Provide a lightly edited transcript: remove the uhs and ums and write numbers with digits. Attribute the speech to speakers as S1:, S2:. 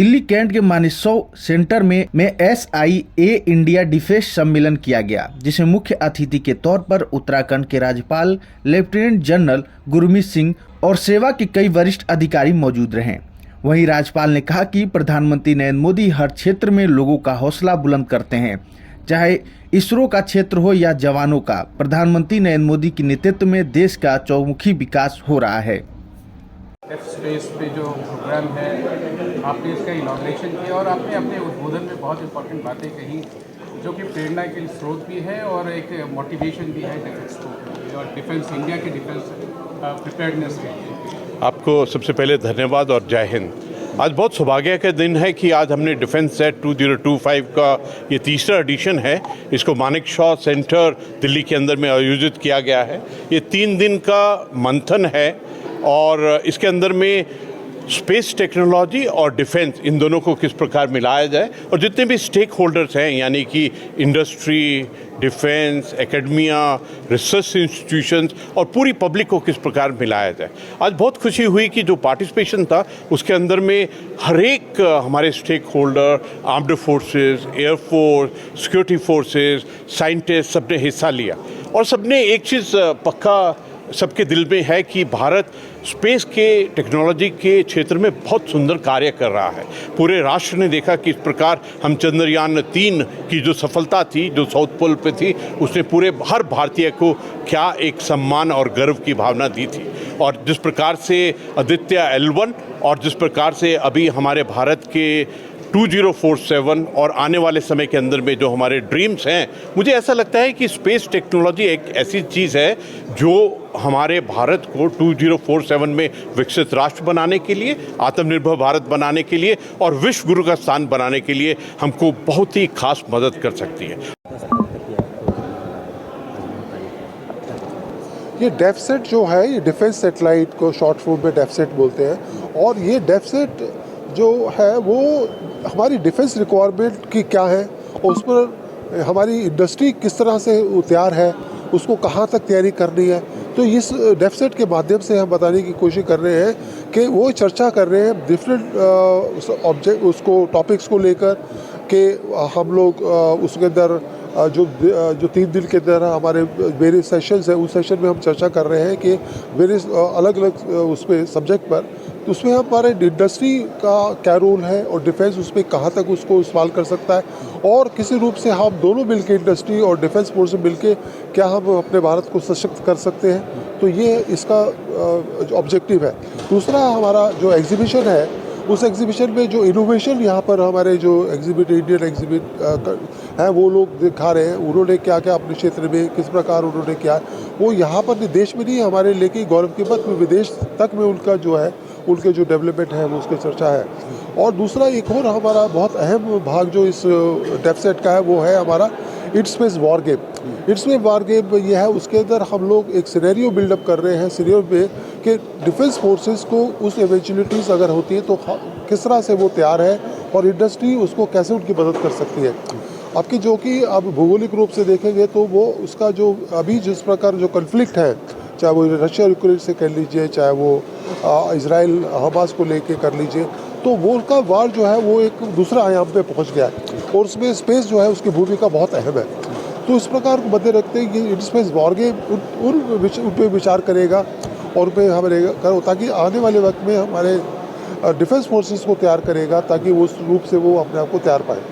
S1: Delhi cantt के Manesar centre में SIA India defence सम्मेलन किया गया, जिसमें मुख्य अतिथि के तौर पर उत्तराखंड के राज्यपाल लेफ्टिनेंट जनरल गुरमीत सिंह और सेवा के कई वरिष्ठ अधिकारी मौजूद रहे। वहीं राज्यपाल ने कहा कि प्रधानमंत्री नरेंद्र मोदी हर क्षेत्र में लोगों का हौसला बुलंद करते हैं, चाहे इसरो का क्षेत्र हो या जवानों का। प्रधानमंत्री नरेंद्र मोदी के नेतृत्व में देश का चौमुखी विकास हो रहा है।
S2: एफ स्पेस पे जो प्रोग्राम है, आपने इसका इनॉग्रेशन किया और आपने अपने उद्बोधन में बहुत इंपॉर्टेंट बातें कही जो कि प्रेरणा के स्रोत भी है और एक मोटिवेशन भी है डिफेंस को और डिफेंस इंडिया के डिफेंस प्रिपेयर्डनेस के लिए।
S3: आपको सबसे पहले धन्यवाद और जय हिंद। आज बहुत सौभाग्य का दिन है कि आज हमने डिफेंस सेट 2025 का ये तीसरा एडिशन है। इसको मानेकशॉ सेंटर दिल्ली के अंदर में आयोजित किया गया है। ये 3 दिन का मंथन है और इसके अंदर में स्पेस टेक्नोलॉजी और डिफेंस इन दोनों को किस प्रकार मिलाया जाए और जितने भी स्टेक होल्डर्स हैं यानी कि industry, defence, academia, research institutions और पूरी पब्लिक को किस प्रकार मिलाया जाए। आज बहुत खुशी हुई कि जो पार्टिसिपेशन था उसके अंदर में हर एक हमारे stake holder, armed forces, air force, security forces, scientist सबने हिस्सा लिया और सबने एक चीज़ पक्का सबके दिल में है कि भारत स्पेस के टेक्नोलॉजी के क्षेत्र में बहुत सुंदर कार्य कर रहा है। पूरे राष्ट्र ने देखा कि इस प्रकार हम चंद्रयान 3 की जो सफलता थी, जो साउथ पोल पे थी, उसने पूरे हर भारतीय को क्या एक सम्मान और गर्व की भावना दी थी। और जिस प्रकार से आदित्य L1 और जिस प्रकार से अभी हमारे भारत के 2047 और आने वाले समय के अंदर में जो हमारे ड्रीम्स हैं, मुझे ऐसा लगता है कि स्पेस टेक्नोलॉजी एक ऐसी चीज़ है जो हमारे भारत को 2047 में विकसित राष्ट्र बनाने के लिए, आत्मनिर्भर भारत बनाने के लिए और विश्व गुरु का स्थान बनाने के लिए हमको बहुत ही खास मदद कर सकती है।
S4: ये डेफसेट जो है, ये डिफेंस सेटेलाइट को शॉर्ट फॉर्म में डेफसेट बोलते हैं और ये डेफसेट जो है वो हमारी डिफेंस रिक्वायरमेंट की क्या है और उस पर हमारी इंडस्ट्री किस तरह से तैयार है, उसको कहाँ तक तैयारी करनी है। तो इस डेफसेट के माध्यम से हम बताने की कोशिश कर रहे हैं कि वो चर्चा कर रहे हैं डिफरेंट ऑब्जेक्ट उसको टॉपिक्स को लेकर कि हम लोग उसके अंदर जो 3 दिन के अंदर हमारे वेरियस सेशंस है, उस सेशन में हम चर्चा कर रहे हैं कि वेरियस अलग अलग उसमें सब्जेक्ट पर, तो उसमें हमारे इंडस्ट्री का क्या रोल है और डिफेंस उसमें कहाँ तक उसको इस्तेमाल कर सकता है और किसी रूप से हम दोनों मिलके इंडस्ट्री और डिफेंस फोर्स में मिलके क्या हम अपने भारत को सशक्त कर सकते हैं। तो ये इसका ऑब्जेक्टिव है। दूसरा हमारा जो एग्जीबिशन है, उस एग्जीबिशन में जो इनोवेशन यहाँ पर हमारे जो इंडियन एग्जीबिट हैं वो लोग दिखा रहे हैं, उन्होंने क्या क्या अपने क्षेत्र में किस प्रकार उन्होंने किया, वो यहाँ पर देश में नहीं हमारे लेके गौरव की बात में विदेश तक में उनका जो है, उनके जो डेवलपमेंट है वो उसकी चर्चा है। और दूसरा एक और हमारा बहुत अहम भाग जो इस डेफसेट का है वो है हमारा IN-SPACe war game. IN-SPACe war game ये है, उसके अंदर हम लोग एक सिनेरियो बिल्डअप कर रहे हैं सिनेरियो में कि डिफेंस फोर्सेस को उस इवेंचुअलिटीज़ अगर होती है तो किस तरह से वो तैयार है और इंडस्ट्री उसको कैसे उनकी मदद कर सकती है। आपकी जो कि अब भौगोलिक रूप से देखेंगे तो वो उसका जो अभी जिस प्रकार जो कन्फ्लिक्ट है, चाहे वो रशिया यूक्रेन से कर लीजिए, चाहे वो इजराइल हमास को लेके कर लीजिए, तो वो उनका वार जो है वो एक दूसरा आयाम पे पहुंच गया है और उसमें स्पेस जो है उसकी भूमिका बहुत अहम है। तो इस प्रकार को मद्दे रखते हैं कि स्पेस वॉर गेम उन पर विचार करेगा और उन पर हमारे ताकि आने वाले वक्त में हमारे डिफेंस फोर्सेस को तैयार करेगा ताकि वो उस रूप से वो अपने आप को तैयार पाए।